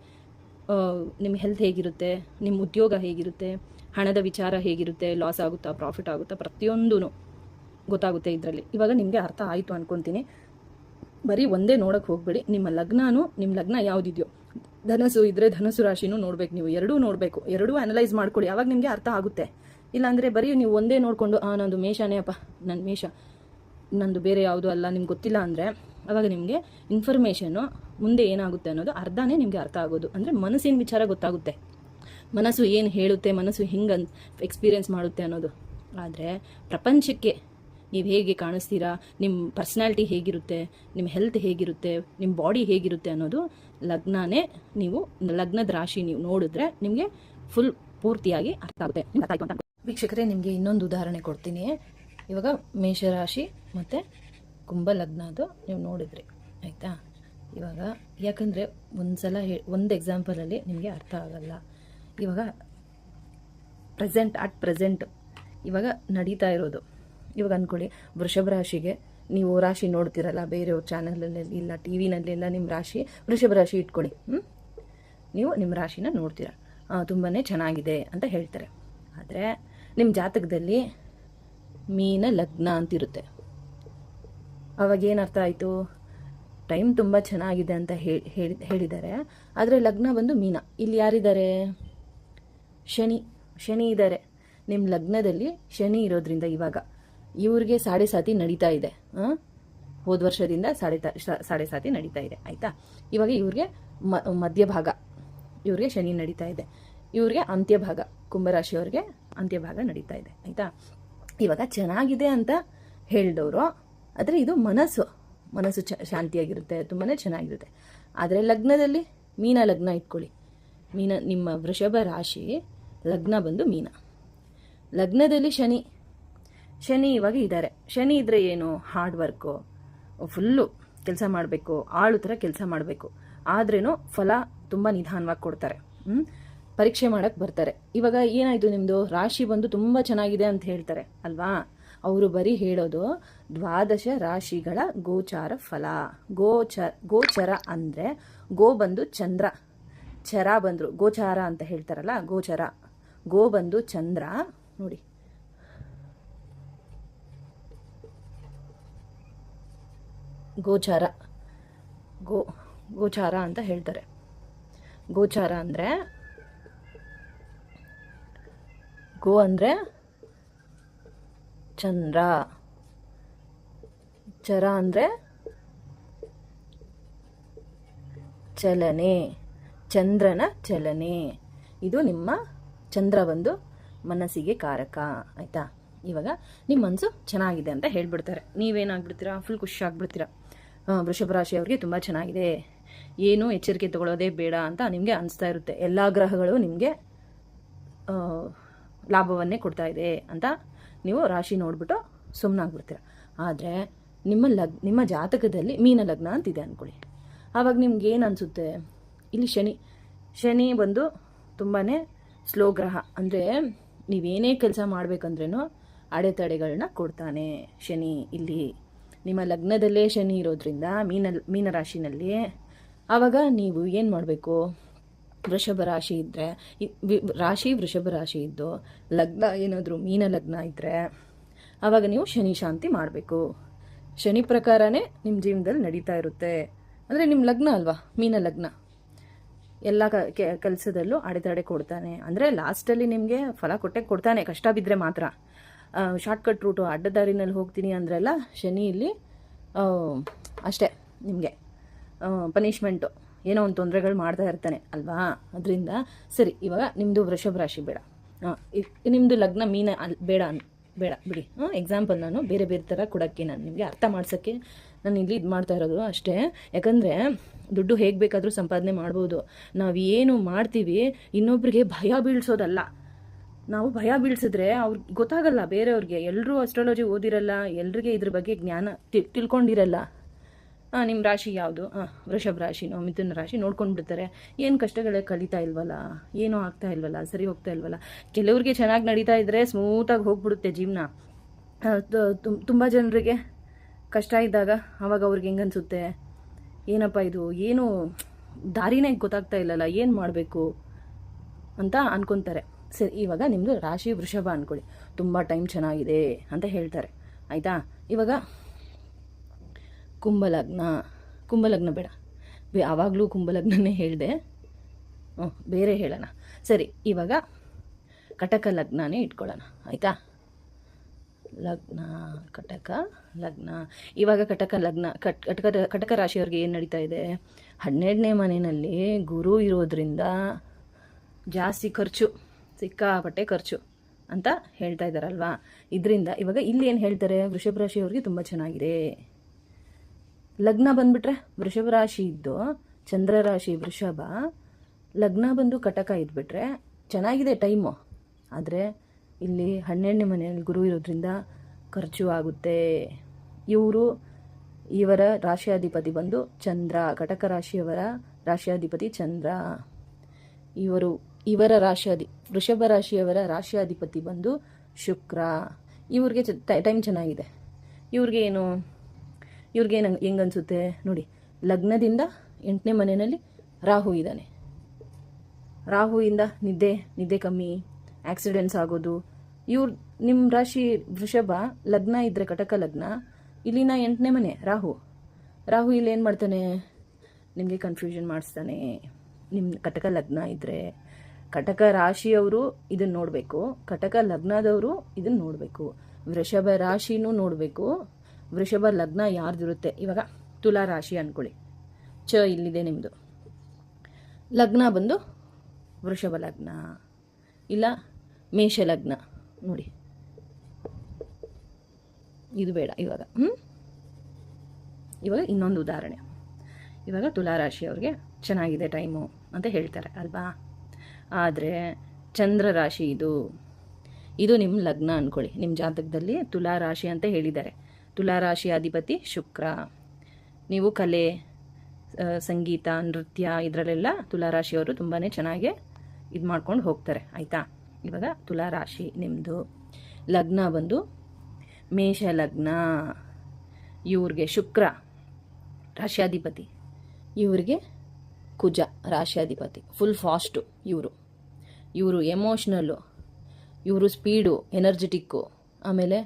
ನಿಮ್ಮ ಹೆಲ್ತ್ ಹೇಗಿರುತ್ತೆ, ನಿಮ್ಮ ಉದ್ಯೋಗ ಹೇಗಿರುತ್ತೆ, ಹಣದ ವಿಚಾರ ಹೇಗಿರುತ್ತೆ, ಲಾಸ್ ಆಗುತ್ತಾ ಪ್ರಾಫಿಟ್ ಆಗುತ್ತಾ, ಪ್ರತಿಯೊಂದೂ ಗೊತ್ತಾಗುತ್ತೆ ಇದರಲ್ಲಿ. ಇವಾಗ ನಿಮಗೆ ಅರ್ಥ ಆಯಿತು ಅಂದ್ಕೊತೀನಿ. ಬರೀ ಒಂದೇ ನೋಡೋಕ್ಕೆ ಹೋಗಬೇಡಿ, ನಿಮ್ಮ ಲಗ್ನ ಯಾವುದಿದೆಯೋ, ಧನಸ್ಸು ಇದ್ದರೆ ಧನಸ್ಸು ರಾಶಿನೂ ನೋಡ್ಬೇಕು, ನೀವು ಎರಡೂ ನೋಡಬೇಕು, ಎರಡೂ ಅನಲೈಸ್ ಮಾಡ್ಕೊಳ್ಳಿ, ಆವಾಗ ನಿಮಗೆ ಅರ್ಥ ಆಗುತ್ತೆ. ಇಲ್ಲಾಂದರೆ ಬರೀ ನೀವು ಒಂದೇ ನೋಡಿಕೊಂಡು ನಂದು ಮೇಷನೇ ಅಪ್ಪ, ನನ್ನ ಮೇಷ, ನಂದು ಬೇರೆ ಯಾವುದು ಅಲ್ಲ, ನಿಮ್ಗೆ ಗೊತ್ತಿಲ್ಲ ಅಂದರೆ ಆವಾಗ ನಿಮಗೆ ಇನ್ಫಾರ್ಮೇಷನ್ನು ಮುಂದೆ ಏನಾಗುತ್ತೆ ಅನ್ನೋದು ಅರ್ಧನೇ ನಿಮಗೆ ಅರ್ಥ ಆಗೋದು. ಅಂದರೆ ಮನಸ್ಸಿನ ವಿಚಾರ ಗೊತ್ತಾಗುತ್ತೆ, ಮನಸ್ಸು ಏನು ಹೇಳುತ್ತೆ, ಮನಸ್ಸು ಹಿಂಗೆ ಎಕ್ಸ್ಪೀರಿಯೆನ್ಸ್ ಮಾಡುತ್ತೆ ಅನ್ನೋದು. ಆದರೆ ಪ್ರಪಂಚಕ್ಕೆ ನೀವು ಹೇಗೆ ಕಾಣಿಸ್ತೀರಾ, ನಿಮ್ಮ ಪರ್ಸ್ನಾಲಿಟಿ ಹೇಗಿರುತ್ತೆ, ನಿಮ್ಮ ಹೆಲ್ತ್ ಹೇಗಿರುತ್ತೆ, ನಿಮ್ಮ ಬಾಡಿ ಹೇಗಿರುತ್ತೆ ಅನ್ನೋದು ಲಗ್ನದ ರಾಶಿ ನೀವು ನೋಡಿದ್ರೆ ನಿಮಗೆ ಫುಲ್ ಪೂರ್ತಿಯಾಗಿ ಅರ್ಥ ಆಗುತ್ತೆ. ಅರ್ಥ ಆಯ್ತು ಅಂತ ವೀಕ್ಷಕರೇ, ನಿಮಗೆ ಇನ್ನೊಂದು ಉದಾಹರಣೆ ಕೊಡ್ತೀನಿ. ಇವಾಗ ಮೇಷರಾಶಿ ಮತ್ತು ಕುಂಭ ಲಗ್ನದು ನೀವು ನೋಡಿದ್ರಿ, ಆಯಿತಾ? ಇವಾಗ ಯಾಕಂದರೆ ಒಂದು ಎಕ್ಸಾಂಪಲಲ್ಲಿ ನಿಮಗೆ ಅರ್ಥ ಆಗಲ್ಲ. ಇವಾಗ ಪ್ರೆಸೆಂಟ್ ಇವಾಗ ನಡೀತಾ ಇರೋದು, ಇವಾಗ ಅಂದ್ಕೊಳ್ಳಿ, ವೃಷಭ ರಾಶಿಗೆ ನೀವು ರಾಶಿ ನೋಡ್ತಿರಲ್ಲ, ಬೇರೆಯವ್ರ ಚಾನಲಲ್ಲಿ ಇಲ್ಲ, ಟಿ ವಿನಲ್ಲೆಲ್ಲ ನಿಮ್ಮ ರಾಶಿ ವೃಷಭ ರಾಶಿ ಇಟ್ಕೊಳ್ಳಿ. ನೀವು ನಿಮ್ಮ ರಾಶಿನ ನೋಡ್ತೀರಾ, ತುಂಬಾ ಚೆನ್ನಾಗಿದೆ ಅಂತ ಹೇಳ್ತಾರೆ. ಆದರೆ ನಿಮ್ಮ ಜಾತಕದಲ್ಲಿ ಮೀನ ಲಗ್ನ ಅಂತಿರುತ್ತೆ. ಅವಾಗ ಏನು ಅರ್ಥ ಆಯಿತು? ಟೈಮ್ ತುಂಬ ಚೆನ್ನಾಗಿದೆ ಅಂತ ಹೇಳಿದ್ದಾರೆ, ಆದರೆ ಲಗ್ನ ಬಂದು ಮೀನ. ಇಲ್ಲಿ ಯಾರಿದ್ದಾರೆ? ಶನಿ ಇದ್ದಾರೆ. ನಿಮ್ಮ ಲಗ್ನದಲ್ಲಿ ಶನಿ ಇರೋದ್ರಿಂದ ಇವಾಗ ಇವ್ರಿಗೆ ಸಾಡೆ ಸಾತಿ ನಡೀತಾ ಇದೆ. ಹೋದ ವರ್ಷದಿಂದ ಸಾಡೆ ಸಾತಿ ನಡೀತಾ ಇದೆ, ಆಯಿತಾ? ಇವಾಗ ಇವ್ರಿಗೆ ಮಧ್ಯಭಾಗ, ಇವ್ರಿಗೆ ಶನಿ ನಡೀತಾ ಇದೆ, ಇವ್ರಿಗೆ ಅಂತ್ಯಭಾಗ, ಕುಂಭರಾಶಿಯವ್ರಿಗೆ ಅಂತ್ಯಭಾಗ ನಡೀತಾ ಇದೆ, ಆಯಿತಾ? ಇವಾಗ ಚೆನ್ನಾಗಿದೆ ಅಂತ ಹೇಳಿದವರು, ಆದರೆ ಇದು ಮನಸ್ಸು ಶಾಂತಿಯಾಗಿರುತ್ತೆ, ತುಂಬಾ ಚೆನ್ನಾಗಿರುತ್ತೆ. ಆದರೆ ಲಗ್ನದಲ್ಲಿ ಮೀನ ಲಗ್ನ ಇಟ್ಕೊಳ್ಳಿ. ನಿಮ್ಮ ವೃಷಭ ರಾಶಿ ಲಗ್ನ ಬಂದು ಮೀನ. ಲಗ್ನದಲ್ಲಿ ಶನಿ ಇವಾಗ ಇದ್ದಾರೆ. ಶನಿ ಇದ್ದರೆ ಏನು, ಹಾರ್ಡ್ ವರ್ಕು, ಫುಲ್ಲು ಕೆಲಸ ಮಾಡಬೇಕು, ಆಳು ಥರ ಕೆಲಸ ಮಾಡಬೇಕು. ಆದ್ರೇನು ಫಲ ತುಂಬ ನಿಧಾನವಾಗಿ ಕೊಡ್ತಾರೆ. ಪರೀಕ್ಷೆ ಮಾಡೋಕ್ಕೆ ಬರ್ತಾರೆ. ಇವಾಗ ಏನಾಯಿತು, ನಿಮ್ಮದು ರಾಶಿ ಬಂದು ತುಂಬ ಚೆನ್ನಾಗಿದೆ ಅಂತ ಹೇಳ್ತಾರೆ ಅಲ್ವಾ. ಅವರು ಬರೀ ಹೇಳೋದು 12 ರಾಶಿಗಳ ಗೋಚಾರ ಫಲ. ಗೋಚರ ಅಂದರೆ ಗೋ ಬಂದು ಚಂದ್ರ, ಚರ ಬಂದರು ಗೋಚಾರ ಅಂತ ಹೇಳ್ತಾರಲ್ಲ, ಗೋಚರ. ಗೋ ಬಂದು ಚಂದ್ರ ನೋಡಿ. ಗೋಚಾರ ಗೋಚಾರ ಅಂತ ಹೇಳ್ತಾರೆ. ಗೋಚಾರ ಅಂದರೆ ಗೋ ಅಂದರೆ ಚಂದ್ರ, ಚರ ಅಂದರೆ ಚಲನೆ, ಚಂದ್ರನ ಚಲನೆ. ಇದು ನಿಮ್ಮ ಚಂದ್ರ ಬಂದು ಮನಸ್ಸಿಗೆ ಕಾರಕ. ಆಯಿತಾ. ಇವಾಗ ನಿಮ್ಮ ಮನಸ್ಸು ಚೆನ್ನಾಗಿದೆ ಅಂತ ಹೇಳ್ಬಿಡ್ತಾರೆ. ನೀವೇನಾಗ್ಬಿಡ್ತೀರಾ, ಫುಲ್ ಖುಷಿ ಆಗ್ಬಿಡ್ತೀರಾ. ವೃಷಭ ರಾಶಿಯವ್ರಿಗೆ ತುಂಬ ಚೆನ್ನಾಗಿದೆ, ಏನು ಎಚ್ಚರಿಕೆ ತಗೊಳ್ಳೋದೇ ಬೇಡ ಅಂತ ನಿಮಗೆ ಅನಿಸ್ತಾ ಇರುತ್ತೆ. ಎಲ್ಲ ಗ್ರಹಗಳು ನಿಮಗೆ ಲಾಭವನ್ನೇ ಕೊಡ್ತಾ ಇದೆ ಅಂತ ನೀವು ರಾಶಿ ನೋಡ್ಬಿಟ್ಟು ಸುಮ್ಮನಾಗ್ಬಿಡ್ತೀರ. ಆದರೆ ನಿಮ್ಮ ಜಾತಕದಲ್ಲಿ ಮೀನ ಲಗ್ನ ಅಂತಿದೆ ಅಂದ್ಕೊಳ್ಳಿ. ಆವಾಗ ನಿಮ್ಗೆ ಏನು ಅನಿಸುತ್ತೆ, ಇಲ್ಲಿ ಶನಿ ಬಂದು ತುಂಬಾ ಸ್ಲೋ ಗ್ರಹ. ಅಂದರೆ ನೀವೇನೇ ಕೆಲಸ ಮಾಡಬೇಕಂದ್ರೂ ಅಡೆತಡೆಗಳನ್ನ ಕೊಡ್ತಾನೆ ಶನಿ. ಇಲ್ಲಿ ನಿಮ್ಮ ಲಗ್ನದಲ್ಲೇ ಶನಿ ಇರೋದ್ರಿಂದ ಮೀನರಾಶಿನಲ್ಲಿ ಆವಾಗ ನೀವು ಏನು ಮಾಡಬೇಕು, ವೃಷಭ ರಾಶಿ ಇದ್ದರೆ ವೃಷಭ ರಾಶಿ ಇದ್ದು ಲಗ್ನ ಏನಾದರೂ ಮೀನ ಲಗ್ನ ಇದ್ದರೆ ಆವಾಗ ನೀವು ಶನಿ ಶಾಂತಿ ಮಾಡಬೇಕು. ಶನಿ ಪ್ರಕಾರನೇ ನಿಮ್ಮ ಜೀವನದಲ್ಲಿ ನಡೀತಾ ಇರುತ್ತೆ. ಅಂದರೆ ನಿಮ್ಮ ಲಗ್ನ ಅಲ್ವಾ, ಮೀನ ಲಗ್ನ. ಎಲ್ಲ ಕೆಲಸದಲ್ಲೂ ಅಡೆತಡೆ ಕೊಡ್ತಾನೆ. ಅಂದರೆ ಲಾಸ್ಟಲ್ಲಿ ನಿಮಗೆ ಫಲ ಕೊಡ್ತಾನೆ, ಕಷ್ಟ ಬಿದ್ದರೆ ಮಾತ್ರ. ಶಾರ್ಟ್ಕಟ್ ರೂಟು, ಅಡ್ಡದಾರಿನಲ್ಲಿ ಹೋಗ್ತೀನಿ ಅಂದ್ರೆಲ್ಲ ಶನಿ ಇಲ್ಲಿ ಅಷ್ಟೇ ನಿಮಗೆ ಪನಿಷ್ಮೆಂಟು, ಏನೋ ಒಂದು ತೊಂದರೆಗಳು ಮಾಡ್ತಾ ಇರ್ತಾನೆ ಅಲ್ವಾ. ಅದರಿಂದ ಸರಿ, ಇವಾಗ ನಿಮ್ಮದು ವೃಷಭ ರಾಶಿ ಬೇಡ, ನಿಮ್ಮದು ಲಗ್ನ ಮೀನ ಬೇಡ ಬಿಡಿ. ಎಕ್ಸಾಂಪಲ್ ನಾನು ಬೇರೆ ಥರ ಕೊಡೋಕ್ಕೆ, ನಾನು ನಿಮಗೆ ಅರ್ಥ ಮಾಡ್ಸೋಕ್ಕೆ ನಾನು ಇಲ್ಲಿ ಇದು ಮಾಡ್ತಾ ಇರೋದು ಅಷ್ಟೇ. ಯಾಕಂದರೆ ದುಡ್ಡು ಹೇಗೆ ಬೇಕಾದರೂ ಸಂಪಾದನೆ ಮಾಡ್ಬೋದು. ನಾವು ಏನು ಮಾಡ್ತೀವಿ ಇನ್ನೊಬ್ರಿಗೆ ಭಯ ಬೀಳ್ಸೋದಲ್ಲ. ನಾವು ಭಯ ಬೀಳ್ಸಿದ್ರೆ ಅವ್ರಿಗೆ ಗೊತ್ತಾಗಲ್ಲ, ಬೇರೆಯವ್ರಿಗೆ. ಎಲ್ಲರೂ ಅಸ್ಟ್ರಾಲಜಿ ಓದಿರಲ್ಲ, ಎಲ್ರಿಗೆ ಇದ್ರ ಬಗ್ಗೆ ಜ್ಞಾನ ತಿಳ್ಕೊಂಡಿರಲ್ಲ. ನಿಮ್ಮ ರಾಶಿ ಯಾವುದು, ವೃಷಭ ರಾಶಿನೋ ಮಿಥುನ ರಾಶಿ ನೋಡ್ಕೊಂಡು ಬಿಡ್ತಾರೆ. ಏನು ಕಷ್ಟಗಳೇ ಕಲಿತಾ ಇಲ್ವಲ್ಲ, ಏನೂ ಆಗ್ತಾ ಇಲ್ವಲ್ಲ, ಸರಿ ಹೋಗ್ತಾ ಇಲ್ವಲ್ಲ. ಕೆಲವ್ರಿಗೆ ಚೆನ್ನಾಗಿ ನಡೀತಾ ಇದ್ದರೆ ಸ್ಮೂತಾಗಿ ಹೋಗ್ಬಿಡುತ್ತೆ ಜೀವನ. ತುಂಬ ಜನರಿಗೆ ಕಷ್ಟ ಇದ್ದಾಗ ಆವಾಗ ಅವ್ರಿಗೆ ಹೆಂಗೆ ಅನಿಸುತ್ತೆ, ಏನಪ್ಪ ಇದು, ಏನು ದಾರಿನೇ ಗೊತ್ತಾಗ್ತಾ ಇಲ್ಲಲ್ಲ, ಏನು ಮಾಡಬೇಕು ಅಂತ ಅನ್ಕೊತಾರೆ. ಸರಿ, ಇವಾಗ ನಿಮ್ಮದು ರಾಶಿ ವೃಷಭ ಅಂದ್ಕೊಳ್ಳಿ, ತುಂಬ ಟೈಮ್ ಚೆನ್ನಾಗಿದೆ ಅಂತ ಹೇಳ್ತಾರೆ. ಆಯಿತಾ. ಇವಾಗ ಕುಂಭಲಗ್ನ ಬೇಡ, ಆವಾಗಲೂ ಕುಂಭಲಗ್ನನೇ ಹೇಳಿದೆ, ಬೇರೆ ಹೇಳೋಣ. ಸರಿ, ಇವಾಗ ಕಟಕ ಲಗ್ನನೇ ಇಟ್ಕೊಳ್ಳೋಣ. ಆಯಿತಾ. ಕಟಕ ಲಗ್ನ. ಇವಾಗ ಕಟಕ ರಾಶಿಯವ್ರಿಗೆ ಏನು ನಡೀತಾ ಇದೆ, 12ನೇ ಮನೆಯಲ್ಲಿ ಗುರು ಇರೋದ್ರಿಂದ ಜಾಸ್ತಿ ಖರ್ಚು, ಸಿಕ್ಕಾಪಟ್ಟೆ ಖರ್ಚು ಅಂತ ಹೇಳ್ತಾ ಇದ್ದಾರಲ್ವಾ. ಇದರಿಂದ ಇವಾಗ ಇಲ್ಲಿ ಏನು ಹೇಳ್ತಾರೆ, ವೃಷಭ ರಾಶಿಯವ್ರಿಗೆ ತುಂಬ ಚೆನ್ನಾಗಿದೆ. ಲಗ್ನ ಬಂದುಬಿಟ್ರೆ ವೃಷಭ ರಾಶಿ ಇದ್ದು ಚಂದ್ರ ರಾಶಿ ವೃಷಭ, ಲಗ್ನ ಬಂದು ಕಟಕ ಇದ್ಬಿಟ್ರೆ ಚೆನ್ನಾಗಿದೆ ಟೈಮು. ಆದರೆ ಇಲ್ಲಿ 12ನೇ ಮನೆಯಲ್ಲಿ ಗುರು ಇರೋದ್ರಿಂದ ಖರ್ಚು ಆಗುತ್ತೆ. ಇವರ ರಾಶಿಯಾಧಿಪತಿ ಬಂದು ಚಂದ್ರ, ಕಟಕ ರಾಶಿಯವರ ರಾಶಿಯಾಧಿಪತಿ ಚಂದ್ರ. ಇವರ ವೃಷಭ ರಾಶಿಯವರ ರಾಶಿಯಾಧಿಪತಿ ಬಂದು ಶುಕ್ರ. ಇವ್ರಿಗೆ ಟೈಮ್ ಚೆನ್ನಾಗಿದೆ. ಇವ್ರಿಗೆ ಹೆಂಗನ್ಸುತ್ತೆ ನೋಡಿ, ಲಗ್ನದಿಂದ 8ನೇ ಮನೆಯಲ್ಲಿ ರಾಹು ಇದ್ದಾನೆ. ರಾಹುವಿಂದ ನಿದ್ದೆ ಕಮ್ಮಿ, ಆಕ್ಸಿಡೆಂಟ್ಸ್ ಆಗೋದು. ನಿಮ್ಮ ರಾಶಿ ವೃಷಭ, ಲಗ್ನ ಇದ್ದರೆ ಕಟಕ ಲಗ್ನ, ಇಲ್ಲಿನ 8ನೇ ಮನೆ ರಾಹು ಇಲ್ಲಿ ಏನು ಮಾಡ್ತಾನೆ, ನಿಮಗೆ ಕನ್ಫ್ಯೂಷನ್ ಮಾಡಿಸ್ತಾನೆ. ನಿಮ್ಮ ಕಟಕ ಲಗ್ನ ಇದ್ದರೆ ಕಟಕ ರಾಶಿಯವರು ಇದನ್ನು ನೋಡಬೇಕು, ಕಟಕ ಲಗ್ನದವರು ಇದನ್ನು ನೋಡಬೇಕು, ವೃಷಭ ರಾಶಿನೂ ನೋಡಬೇಕು. ವೃಷಭ ಲಗ್ನ ಯಾರ್ದಿರುತ್ತೆ, ಇವಾಗ ತುಲಾ ರಾಶಿ ಅಂದ್ಕೊಳ್ಳಿ, ಇಲ್ಲಿದೆ ನಿಮ್ಮದು ಲಗ್ನ ಬಂದು ವೃಷಭ ಲಗ್ನ, ಇಲ್ಲ ಮೇಷ ಲಗ್ನ ನೋಡಿ, ಇದು ಬೇಡ. ಇವಾಗ ಇನ್ನೊಂದು ಉದಾಹರಣೆ. ಇವಾಗ ತುಲಾರಾಶಿಯವ್ರಿಗೆ ಚೆನ್ನಾಗಿದೆ ಟೈಮು ಅಂತ ಹೇಳ್ತಾರೆ ಅಲ್ವಾ. ಆದರೆ ಚಂದ್ರ ರಾಶಿ ಇದು ನಿಮ್ಮ ಲಗ್ನ ಅಂದ್ಕೊಳ್ಳಿ. ನಿಮ್ಮ ಜಾತಕದಲ್ಲಿ ತುಲಾರಾಶಿ ಅಂತ ಹೇಳಿದ್ದಾರೆ. ತುಲಾರಾಶಿ ಅಧಿಪತಿ ಶುಕ್ರ. ನೀವು ಕಲೆ, ಸಂಗೀತ, ನೃತ್ಯ ಇದರಲ್ಲೆಲ್ಲ ತುಲಾರಾಶಿಯವರು ತುಂಬಾ ಚೆನ್ನಾಗಿ ಇದು ಮಾಡ್ಕೊಂಡು ಹೋಗ್ತಾರೆ ಆಯಿತಾ. ಇವಾಗ ತುಲಾರಾಶಿ ನಿಮ್ಮದು ಲಗ್ನ ಬಂದು ಮೇಷ ಲಗ್ನ. ಇವ್ರಿಗೆ ಶುಕ್ರ ರಾಶ್ಯಾಧಿಪತಿ, ಇವ್ರಿಗೆ ಕುಜ ರಾಶ್ಯಾಧಿಪತಿ. ಫುಲ್ ಫಾಸ್ಟು ಇವರು ಎಮೋಷ್ನಲ್ಲು, ಇವರು ಸ್ಪೀಡು, ಎನರ್ಜೆಟಿಕ್ಕು, ಆಮೇಲೆ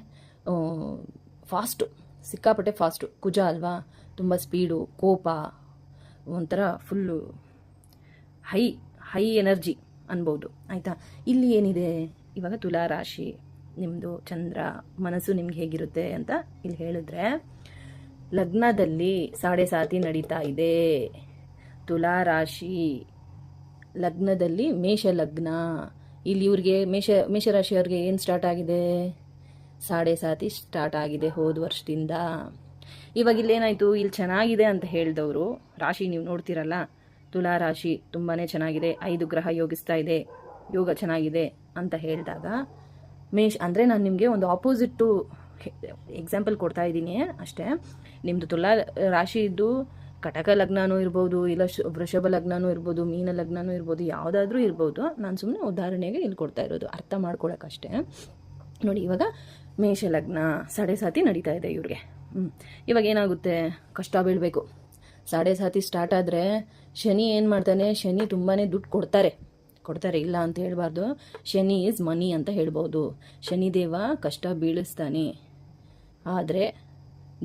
ಫಾಸ್ಟು, ಸಿಕ್ಕಾಪಟ್ಟೆ ಫಾಸ್ಟು. ಕುಜ ಅಲ್ವಾ, ತುಂಬ ಸ್ಪೀಡು, ಕೋಪ, ಒಂಥರ ಫುಲ್ಲು ಹೈ ಎನರ್ಜಿ ಅನ್ಬೋದು ಆಯಿತಾ. ಇಲ್ಲಿ ಏನಿದೆ ಇವಾಗ ತುಲಾರಾಶಿ ನಿಮ್ಮದು ಚಂದ್ರ ಮನಸ್ಸು ನಿಮ್ಗೆ ಹೇಗಿರುತ್ತೆ ಅಂತ ಇಲ್ಲಿ ಹೇಳಿದ್ರೆ, ಲಗ್ನದಲ್ಲಿ 7.5 ನಡೀತಾ ಇದೆ. ತುಲಾರಾಶಿ ಲಗ್ನದಲ್ಲಿ ಮೇಷ ಲಗ್ನ. ಇಲ್ಲಿ ಇವ್ರಿಗೆ ಮೇಷರಾಶಿಯವ್ರಿಗೆ ಏನು ಸ್ಟಾರ್ಟ್ ಆಗಿದೆ, 7.5 ಸ್ಟಾರ್ಟ್ ಆಗಿದೆ ಹೋದ ವರ್ಷದಿಂದ. ಇವಾಗ ಇಲ್ಲೇನಾಯಿತು, ಇಲ್ಲಿ ಚೆನ್ನಾಗಿದೆ ಅಂತ ಹೇಳಿದವರು ರಾಶಿ ನೀವು ನೋಡ್ತಿರಲ್ಲ, ತುಲಾರಾಶಿ ತುಂಬಾ ಚೆನ್ನಾಗಿದೆ, 5 ಗ್ರಹ ಯೋಗಿಸ್ತಾ ಇದೆ, ಯೋಗ ಚೆನ್ನಾಗಿದೆ ಅಂತ ಹೇಳಿದಾಗ ಅಂದರೆ ನಾನು ನಿಮಗೆ ಒಂದು ಆಪೋಸಿಟ್ಟು ಎಕ್ಸಾಂಪಲ್ ಕೊಡ್ತಾ ಇದ್ದೀನಿ ಅಷ್ಟೇ. ನಿಮ್ಮದು ತುಲಾ ರಾಶಿ ಇದ್ದು ಕಟಕ ಲಗ್ನನೂ ಇರ್ಬೋದು, ಇಲ್ಲ ವೃಷಭ ಲಗ್ನನೂ ಇರ್ಬೋದು, ಮೀನ ಲಗ್ನನೂ ಇರ್ಬೋದು, ಯಾವುದಾದ್ರೂ ಇರ್ಬೋದು. ನಾನು ಸುಮ್ಮನೆ ಉದಾಹರಣೆಗೆ ಇಲ್ಲಿ ಕೊಡ್ತಾ ಇರೋದು ಅರ್ಥ ಮಾಡ್ಕೊಳಕ್ಕಷ್ಟೇ. ನೋಡಿ ಇವಾಗ ಮೇಷ ಲಗ್ನ 7.5 ನಡೀತಾ ಇದೆ ಇವ್ರಿಗೆ. ಇವಾಗ ಏನಾಗುತ್ತೆ, ಕಷ್ಟ ಬೀಳಬೇಕು. 7.5 ಸ್ಟಾರ್ಟ್ ಆದರೆ ಶನಿ ಏನು ಮಾಡ್ತಾನೆ, ಶನಿ ತುಂಬಾ ದುಡ್ಡು ಕೊಡ್ತಾರೆ, ಇಲ್ಲ ಅಂತ ಹೇಳ್ಬಾರ್ದು. ಶನಿ ಈಸ್ ಮನಿ ಅಂತ ಹೇಳ್ಬೋದು. ಶನಿದೇವ ಕಷ್ಟ ಬೀಳಿಸ್ತಾನೆ, ಆದರೆ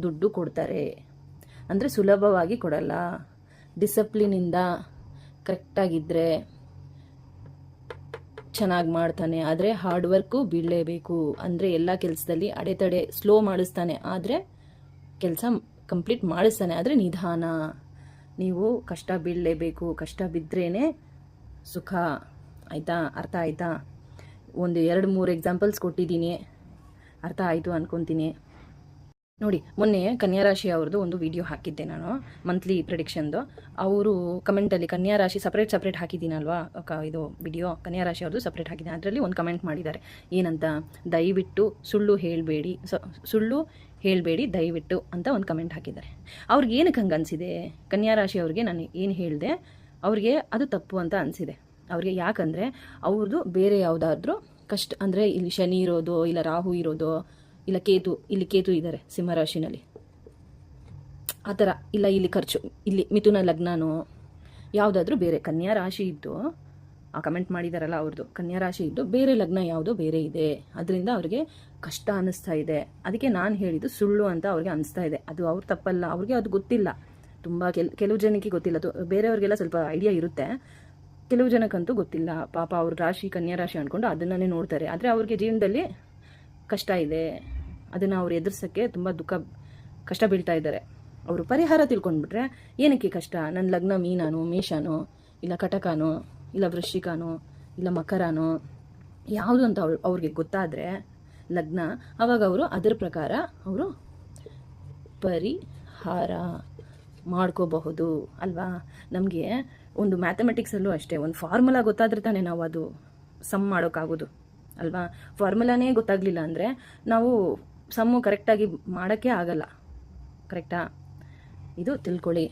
ದುಡ್ಡು ಕೊಡ್ತಾರೆ. ಅಂದರೆ ಸುಲಭವಾಗಿ ಕೊಡಲ್ಲ. ಡಿಸಪ್ಲಿನಿಂದ ಕರೆಕ್ಟಾಗಿದ್ದರೆ ಚೆನ್ನಾಗಿ ಮಾಡ್ತಾನೆ, ಆದರೆ ಹಾರ್ಡ್ ವರ್ಕು ಬೀಳಲೇಬೇಕು. ಅಂದರೆ ಎಲ್ಲ ಕೆಲಸದಲ್ಲಿ ಅಡೆತಡೆ, ಸ್ಲೋ ಮಾಡಿಸ್ತಾನೆ, ಆದರೆ ಕೆಲಸ ಕಂಪ್ಲೀಟ್ ಮಾಡಿಸ್ತಾನೆ, ಆದರೆ ನಿಧಾನ. ನೀವು ಕಷ್ಟ ಬೀಳಲೇಬೇಕು, ಕಷ್ಟ ಬಿದ್ರೇ ಸುಖ ಆಯಿತಾ. ಅರ್ಥ ಆಯಿತಾ. ಒಂದು 2-3 ಎಕ್ಸಾಂಪಲ್ಸ್ ಕೊಟ್ಟಿದ್ದೀನಿ, ಅರ್ಥ ಆಯಿತು ಅಂದ್ಕೊತೀನಿ. ನೋಡಿ ಮೊನ್ನೆ ಕನ್ಯಾರಾಶಿ ಅವ್ರದ್ದು ಒಂದು ವಿಡಿಯೋ ಹಾಕಿದ್ದೆ ನಾನು, ಮಂತ್ಲಿ ಪ್ರಿಡಿಕ್ಷನ್ದು. ಅವರು ಕಮೆಂಟಲ್ಲಿ ಕನ್ಯಾರಾಶಿ ಸಪ್ರೇಟ್ ಹಾಕಿದ್ದೀನಲ್ವಾ, ಇದು ವಿಡಿಯೋ ಕನ್ಯಾರಾಶಿ ಅವ್ರದ್ದು ಸಪ್ರೇಟ್ ಹಾಕಿದ್ದೀನಿ. ಅದರಲ್ಲಿ ಒಂದು ಕಮೆಂಟ್ ಮಾಡಿದ್ದಾರೆ, ಏನಂತ, ದಯವಿಟ್ಟು ಸುಳ್ಳು ಹೇಳಬೇಡಿ ದಯವಿಟ್ಟು ಅಂತ ಒಂದು ಕಮೆಂಟ್ ಹಾಕಿದ್ದಾರೆ. ಅವ್ರಿಗೆ ಏನಕ್ಕೆ ಹಂಗೆ ಅನಿಸಿದೆ, ಕನ್ಯಾರಾಶಿ ಅವ್ರಿಗೆ ನಾನು ಏನು ಹೇಳಿದೆ ಅವ್ರಿಗೆ ಅದು ತಪ್ಪು ಅಂತ ಅನಿಸಿದೆ ಅವ್ರಿಗೆ. ಯಾಕಂದರೆ ಅವ್ರದ್ದು ಬೇರೆ ಯಾವುದಾದ್ರೂ ಕಷ್ಟ, ಅಂದರೆ ಇಲ್ಲಿ ಶನಿ ಇರೋದು, ಇಲ್ಲ ರಾಹು ಇರೋದು, ಇಲ್ಲ ಇಲ್ಲಿ ಕೇತು ಇದ್ದಾರೆ ಸಿಂಹರಾಶಿನಲ್ಲಿ, ಆ ಥರ. ಇಲ್ಲ ಇಲ್ಲಿ ಖರ್ಚು, ಇಲ್ಲಿ ಮಿಥುನ ಲಗ್ನನೋ ಯಾವುದಾದ್ರೂ ಬೇರೆ. ಕನ್ಯಾ ರಾಶಿ ಇದ್ದು, ಆ ಕಮೆಂಟ್ ಮಾಡಿದಾರಲ್ಲ ಅವ್ರದ್ದು ಕನ್ಯಾ ರಾಶಿ ಇದ್ದು ಬೇರೆ ಲಗ್ನ ಯಾವುದೋ ಬೇರೆ ಇದೆ, ಅದರಿಂದ ಅವ್ರಿಗೆ ಕಷ್ಟ ಅನ್ನಿಸ್ತಾ ಇದೆ. ಅದಕ್ಕೆ ನಾನು ಹೇಳಿದ್ದು ಸುಳ್ಳು ಅಂತ ಅವ್ರಿಗೆ ಅನಿಸ್ತಾ ಇದೆ. ಅದು ಅವ್ರ ತಪ್ಪಲ್ಲ, ಅವ್ರಿಗೆ ಅದು ಗೊತ್ತಿಲ್ಲ. ತುಂಬ ಕೆಲವು ಜನಕ್ಕೆ ಗೊತ್ತಿಲ್ಲ, ಬೇರೆಯವ್ರಿಗೆಲ್ಲ ಸ್ವಲ್ಪ ಐಡಿಯಾ ಇರುತ್ತೆ, ಕೆಲವು ಜನಕ್ಕಂತೂ ಗೊತ್ತಿಲ್ಲ. ಪಾಪ ಅವ್ರ ರಾಶಿ ಕನ್ಯಾ ರಾಶಿ ಅಂದ್ಕೊಂಡು ಅದನ್ನೇ ನೋಡ್ತಾರೆ. ಆದರೆ ಅವ್ರಿಗೆ ಜೀವನದಲ್ಲಿ ಕಷ್ಟ ಇದೆ, ಅದನ್ನು ಅವ್ರು ಎದುರಿಸೋಕ್ಕೆ ತುಂಬ ಕಷ್ಟ ಬೀಳ್ತಾ ಇದ್ದಾರೆ. ಅವರು ಪರಿಹಾರ ತಿಳ್ಕೊಂಡ್ಬಿಟ್ರೆ, ಏನಕ್ಕೆ ಕಷ್ಟ, ನನ್ನ ಲಗ್ನ ಮೀನಾನೋ, ಮೇಷನೋ, ಇಲ್ಲ ಕಟಕನೋ, ಇಲ್ಲ ವೃಶ್ಚಿಕನೋ, ಇಲ್ಲ ಮಕರನೋ, ಯಾವುದು ಅಂತ ಅವ್ರಿಗೆ ಗೊತ್ತಾದರೆ ಲಗ್ನ, ಆವಾಗ ಅವರು ಅದರ ಪ್ರಕಾರ ಅವರು ಪರಿಹಾರ ಮಾಡ್ಕೋಬಹುದು ಅಲ್ವಾ. ನಮಗೆ ಒಂದು ಮ್ಯಾಥಮೆಟಿಕ್ಸಲ್ಲೂ ಅಷ್ಟೇ, ಒಂದು ಫಾರ್ಮುಲಾ ಗೊತ್ತಾದ್ರೆ ತಾನೇ ನಾವು ಅದು ಸಮ್ ಮಾಡೋಕ್ಕಾಗೋದು ಅಲ್ವಾ. ಫಾರ್ಮುಲಾನೇ ಗೊತ್ತಾಗಲಿಲ್ಲ ಅಂದರೆ ನಾವು ಸಮ್ಮು ಕರೆಕ್ಟಾಗಿ ಮಾಡೋಕ್ಕೆ ಆಗಲ್ಲ. ಕರೆಕ್ಟಾ, ಇದು ತಿಳ್ಕೊಳ್ಳಿ.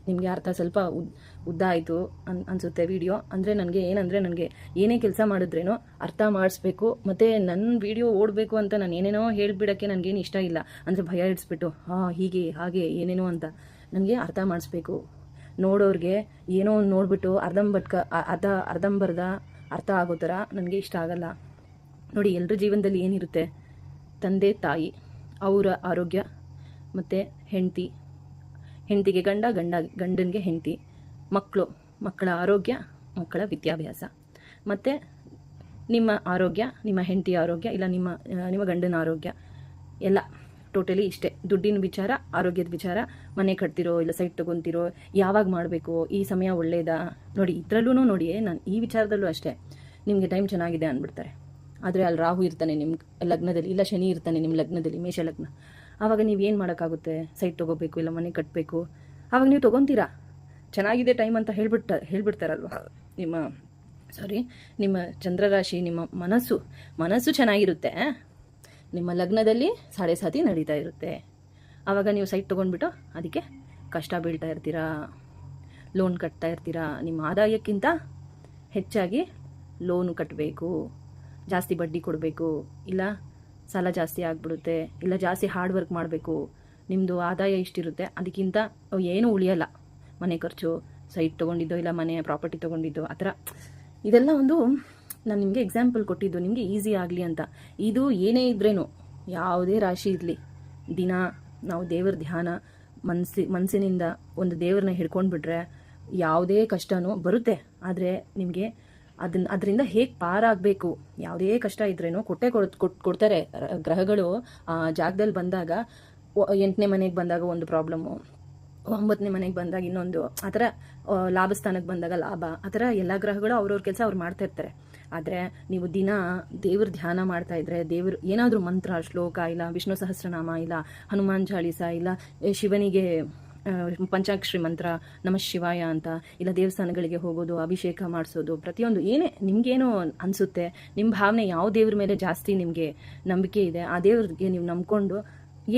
ನಿಮಗೆ ಅರ್ಥ ಸ್ವಲ್ಪ ಉದ್ದ ಆಯಿತು ಅನಿಸುತ್ತೆ ವಿಡಿಯೋ. ಅಂದರೆ ನನಗೆ ಏನೇ ಕೆಲಸ ಮಾಡಿದ್ರೇನೋ ಅರ್ಥ ಮಾಡಿಸ್ಬೇಕು, ಮತ್ತು ನನ್ನ ವಿಡಿಯೋ ಓಡಬೇಕು ಅಂತ ನಾನು ಏನೇನೋ ಹೇಳಿಬಿಡೋಕ್ಕೆ ನನಗೇನು ಇಷ್ಟ ಇಲ್ಲ. ಅಂದರೆ ಭಯ ಇಡಿಸ್ಬಿಟ್ಟು ಹೀಗೆ ಹಾಗೆ ಏನೇನೋ ಅಂತ ನನಗೆ ಅರ್ಥ ಮಾಡಿಸ್ಬೇಕು. ನೋಡೋರಿಗೆ ಏನೋ ಒಂದು ನೋಡಿಬಿಟ್ಟು ಅರ್ಧಂಬರ್ಧ ಅರ್ಥ ಆಗೋ ಥರ ನನಗೆ ಇಷ್ಟ ಆಗಲ್ಲ. ನೋಡಿ, ಎಲ್ಲರ ಜೀವನದಲ್ಲಿ ಏನಿರುತ್ತೆ, ತಂದೆ ತಾಯಿ, ಅವರ ಆರೋಗ್ಯ, ಮತ್ತು ಹೆಂಡತಿಗೆ ಗಂಡನಿಗೆ ಹೆಂಡತಿ, ಮಕ್ಕಳ ಆರೋಗ್ಯ, ಮಕ್ಕಳ ವಿದ್ಯಾಭ್ಯಾಸ, ಮತ್ತು ನಿಮ್ಮ ಆರೋಗ್ಯ, ನಿಮ್ಮ ಹೆಂಡತಿಯ ಆರೋಗ್ಯ, ಇಲ್ಲ ನಿಮ್ಮ ಗಂಡನ ಆರೋಗ್ಯ, ಎಲ್ಲ ಟೋಟಲಿ ಇಷ್ಟೇ. ದುಡ್ಡಿನ ವಿಚಾರ, ಆರೋಗ್ಯದ ವಿಚಾರ, ಮನೆ ಕಟ್ತಿರೋ ಇಲ್ಲ ಸೈಟ್ ತೊಗೊತಿರೋ, ಯಾವಾಗ ಮಾಡಬೇಕು, ಈ ಸಮಯ ಒಳ್ಳೆಯದಾ. ನೋಡಿ ಇದರಲ್ಲೂ ನೋಡಿ, ನಾನು ಈ ವಿಚಾರದಲ್ಲೂ ಅಷ್ಟೇ, ನಿಮಗೆ ಟೈಮ್ ಚೆನ್ನಾಗಿದೆ ಅಂದ್ಬಿಡ್ತಾರೆ. ಆದರೆ ಅಲ್ಲಿ ರಾಹು ಇರ್ತಾನೆ ನಿಮ್ಮ ಲಗ್ನದಲ್ಲಿ, ಇಲ್ಲ ಶನಿ ಇರ್ತಾನೆ ನಿಮ್ಮ ಲಗ್ನದಲ್ಲಿ, ಮೇಷ ಲಗ್ನ. ಆವಾಗ ನೀವೇನು ಮಾಡೋಕ್ಕಾಗುತ್ತೆ, ಸೈಟ್ ತೊಗೋಬೇಕು ಇಲ್ಲ ಮನೆ ಕಟ್ಟಬೇಕು ಆವಾಗ ನೀವು ತೊಗೊತೀರಾ. ಚೆನ್ನಾಗಿದೆ ಟೈಮ್ ಅಂತ ಹೇಳ್ಬಿಡ್ತಾರಲ್ವ ನಿಮ್ಮ ಚಂದ್ರರಾಶಿ, ನಿಮ್ಮ ಮನಸ್ಸು ಚೆನ್ನಾಗಿರುತ್ತೆ. ನಿಮ್ಮ ಲಗ್ನದಲ್ಲಿ ಸಾಡೆ ಸಾತಿ ನಡೀತಾ ಇರುತ್ತೆ. ಆವಾಗ ನೀವು ಸೈಟ್ ತೊಗೊಂಡ್ಬಿಟ್ಟು ಅದಕ್ಕೆ ಕಷ್ಟ ಬೀಳ್ತಾ ಇರ್ತೀರಾ, ಲೋನ್ ಕಟ್ತಾ ಇರ್ತೀರಾ. ನಿಮ್ಮ ಆದಾಯಕ್ಕಿಂತ ಹೆಚ್ಚಾಗಿ ಲೋನು ಕಟ್ಟಬೇಕು, ಜಾಸ್ತಿ ಬಡ್ಡಿ ಕೊಡಬೇಕು, ಇಲ್ಲ ಸಾಲ ಜಾಸ್ತಿ ಆಗಿಬಿಡುತ್ತೆ, ಇಲ್ಲ ಜಾಸ್ತಿ ಹಾರ್ಡ್ ವರ್ಕ್ ಮಾಡಬೇಕು. ನಿಮ್ಮದು ಆದಾಯ ಇಷ್ಟಿರುತ್ತೆ, ಅದಕ್ಕಿಂತ ಏನೂ ಉಳಿಯಲ್ಲ. ಮನೆ ಖರ್ಚು, ಸೈಟ್ ತೊಗೊಂಡಿದ್ದೋ ಇಲ್ಲ ಮನೆ ಪ್ರಾಪರ್ಟಿ ತೊಗೊಂಡಿದ್ದೋ ಆ ಥರ. ಇದೆಲ್ಲ ನಾನು ನಿಮಗೆ ಎಕ್ಸಾಂಪಲ್ ಕೊಟ್ಟಿದ್ದು ನಿಮಗೆ ಈಸಿ ಆಗಲಿ ಅಂತ. ಇದು ಏನೇ ಇದ್ರೇನು, ಯಾವುದೇ ರಾಶಿ ಇರಲಿ, ದಿನ ನಾವು ದೇವರ ಧ್ಯಾನ ಮನಸ್ಸಿನಿಂದ ಒಂದು ದೇವ್ರನ್ನ ಹಿಡ್ಕೊಂಡ್ಬಿಟ್ರೆ ಯಾವುದೇ ಕಷ್ಟನೂ ಬರುತ್ತೆ. ಆದರೆ ನಿಮಗೆ ಅದರಿಂದ ಹೇಗೆ ಪಾರಾಗಬೇಕು, ಯಾವುದೇ ಕಷ್ಟ ಇದ್ರೇನು ಕೊಡ್ತಾರೆ ಗ್ರಹಗಳು. ಜಾಗದಲ್ಲಿ ಬಂದಾಗ 8ನೇ ಮನೆಗೆ ಬಂದಾಗ ಒಂದು ಪ್ರಾಬ್ಲಮ್ಮು, 9ನೇ ಮನೆಗೆ ಬಂದಾಗ ಇನ್ನೊಂದು, ಆ ಥರ ಲಾಭಸ್ಥಾನಕ್ಕೆ ಬಂದಾಗ ಲಾಭ, ಆ ಥರ ಎಲ್ಲ ಗ್ರಹಗಳು ಅವ್ರವ್ರ ಕೆಲಸ ಅವ್ರು ಮಾಡ್ತಾ ಇರ್ತಾರೆ. ಆದರೆ ನೀವು ದಿನ ದೇವ್ರ ಧ್ಯಾನ ಮಾಡ್ತಾ ಇದ್ರೆ, ದೇವ್ರ ಏನಾದರೂ ಮಂತ್ರ, ಶ್ಲೋಕ, ಇಲ್ಲ ವಿಷ್ಣು ಸಹಸ್ರನಾಮ, ಇಲ್ಲ ಹನುಮಾನ್ ಚಾಲೀಸ, ಇಲ್ಲ ಶಿವನಿಗೆ ಪಂಚಾಕ್ಷರಿ ಮಂತ್ರ, ನಮಃ ಶಿವಾಯ ಅಂತ, ಇಲ್ಲ ದೇವಸ್ಥಾನಗಳಿಗೆ ಹೋಗೋದು, ಅಭಿಷೇಕ ಮಾಡಿಸೋದು, ಪ್ರತಿಯೊಂದು ನಿಮಗೇನೋ ಅನಿಸುತ್ತೆ, ನಿಮ್ಮ ಭಾವನೆ ಯಾವ ದೇವ್ರ ಮೇಲೆ ಜಾಸ್ತಿ ನಿಮಗೆ ನಂಬಿಕೆ ಇದೆ ಆ ದೇವ್ರಿಗೆ ನೀವು ನಂಬ್ಕೊಂಡು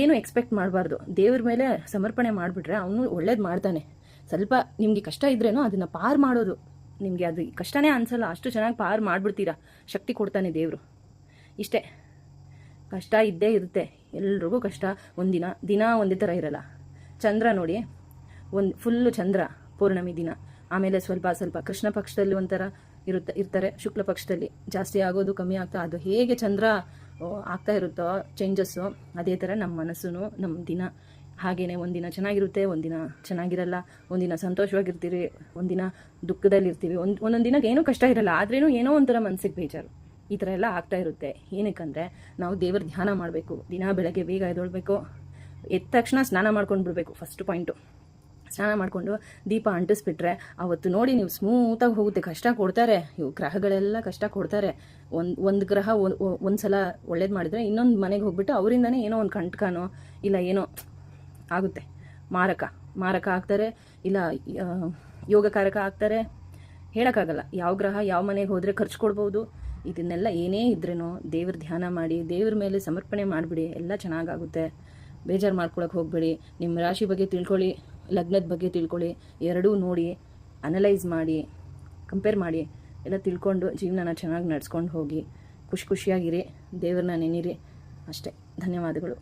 ಏನು ಎಕ್ಸ್ಪೆಕ್ಟ್ ಮಾಡಬಾರ್ದು. ದೇವ್ರ ಮೇಲೆ ಸಮರ್ಪಣೆ ಮಾಡಿಬಿಟ್ರೆ ಅವನು ಒಳ್ಳೇದು ಮಾಡ್ತಾನೆ. ಸ್ವಲ್ಪ ನಿಮಗೆ ಕಷ್ಟ ಇದ್ರೇನೋ ಅದನ್ನು ಪಾರು ಮಾಡೋದು, ನಿಮಗೆ ಅದು ಕಷ್ಟನೇ ಅನಿಸಲ್ಲ, ಅಷ್ಟು ಚೆನ್ನಾಗಿ ಪಾರು ಮಾಡಿಬಿಡ್ತೀರಾ. ಶಕ್ತಿ ಕೊಡ್ತಾನೆ ದೇವರು. ಇಷ್ಟೇ, ಕಷ್ಟ ಇದ್ದೇ ಇರುತ್ತೆ, ಎಲ್ರಿಗೂ ಕಷ್ಟ. ದಿನ ಒಂದೇ ಥರ ಇರಲ್ಲ. ಚಂದ್ರ ನೋಡಿ, ಫುಲ್ಲು ಚಂದ್ರ ಪೌರ್ಣಮಿ ದಿನ, ಆಮೇಲೆ ಸ್ವಲ್ಪ ಕೃಷ್ಣ ಪಕ್ಷದಲ್ಲಿ ಒಂಥರ ಇರ್ತಾರೆ, ಶುಕ್ಲ ಪಕ್ಷದಲ್ಲಿ ಜಾಸ್ತಿ ಆಗೋದು ಕಮ್ಮಿ ಆಗ್ತಾ, ಅದು ಹೇಗೆ ಚಂದ್ರ ಆಗ್ತಾ ಇರುತ್ತೋ ಚೇಂಜಸ್ಸು, ಅದೇ ಥರ ನಮ್ಮ ಮನಸ್ಸು, ನಮ್ಮ ದಿನ ಹಾಗೇನೆ. ಒಂದಿನ ಚೆನ್ನಾಗಿರುತ್ತೆ, ಒಂದಿನ ಚೆನ್ನಾಗಿರಲ್ಲ, ಒಂದಿನ ಸಂತೋಷವಾಗಿರ್ತೀವಿ, ಒಂದಿನ ದುಃಖದಲ್ಲಿರ್ತೀವಿ, ಒಂದೊಂದು ದಿನಕ್ಕೆ ಏನೂ ಕಷ್ಟ ಇರಲ್ಲ, ಆದ್ರೇನು ಏನೋ ಒಂಥರ ಮನಸ್ಸಿಗೆ ಬೇಜಾರು. ಈ ಥರ ಎಲ್ಲ ಆಗ್ತಾ ಇರುತ್ತೆ. ಏನಕ್ಕಂದರೆ ನಾವು ದೇವರ ಧ್ಯಾನ ಮಾಡಬೇಕು. ದಿನ ಬೆಳಗ್ಗೆ ಬೇಗ ಎದ್ದೇಳಬೇಕು, ಎದ್ದ ತಕ್ಷಣ ಸ್ನಾನ ಮಾಡ್ಕೊಂಡು ಬಿಡಬೇಕು. ಫಸ್ಟ್ ಪಾಯಿಂಟು, ಸ್ನಾನ ಮಾಡಿಕೊಂಡು ದೀಪ ಅಂಟಿಸ್ಬಿಟ್ರೆ ಅವತ್ತು ನೋಡಿ ನೀವು ಸ್ಮೂತಾಗಿ ಹೋಗುತ್ತೆ. ಕಷ್ಟ ಕೊಡ್ತಾರೆ ಇವು ಗ್ರಹಗಳೆಲ್ಲ, ಕಷ್ಟ ಕೊಡ್ತಾರೆ. ಒಂದು ಗ್ರಹ ಒಂದು ಸಲ ಒಳ್ಳೇದು ಮಾಡಿದರೆ ಇನ್ನೊಂದು ಮನೆಗೆ ಹೋಗ್ಬಿಟ್ಟು ಅವರಿಂದನೇ ಏನೋ ಒಂದು ಕಂಟಕನೋ ಇಲ್ಲ ಏನೋ ಆಗುತ್ತೆ, ಮಾರಕ ಆಗ್ತಾರೆ, ಇಲ್ಲ ಯೋಗಕಾರಕ ಆಗ್ತಾರೆ. ಹೇಳೋಕ್ಕಾಗಲ್ಲ ಯಾವ ಗ್ರಹ ಯಾವ ಮನೆಗೆ ಹೋದರೆ ಖರ್ಚು ಕೊಡ್ಬೋದು. ಇದನ್ನೆಲ್ಲ ಏನೇ ಇದ್ರೇನೋ ದೇವ್ರ ಧ್ಯಾನ ಮಾಡಿ, ದೇವ್ರ ಮೇಲೆ ಸಮರ್ಪಣೆ ಮಾಡಿಬಿಡಿ, ಎಲ್ಲ ಚೆನ್ನಾಗಾಗುತ್ತೆ. ಬೇಜಾರು ಮಾಡ್ಕೊಳಕ್ಕೆ ಹೋಗಬೇಡಿ. ನಿಮ್ಮ ರಾಶಿ ಬಗ್ಗೆ ತಿಳ್ಕೊಳ್ಳಿ, ಲಗ್ನದ ಬಗ್ಗೆ ತಿಳ್ಕೊಳ್ಳಿ, ಎರಡೂ ನೋಡಿ, ಅನಲೈಸ್ ಮಾಡಿ, ಕಂಪೇರ್ ಮಾಡಿ, ಎಲ್ಲ ತಿಳ್ಕೊಂಡು ಜೀವನನ ಚೆನ್ನಾಗಿ ನಡ್ಸ್ಕೊಂಡು ಹೋಗಿ, ಖುಷಿಯಾಗಿರಿ, ದೇವ್ರನ್ನ ನೆನೀರಿ. ಅಷ್ಟೇ. ಧನ್ಯವಾದಗಳು.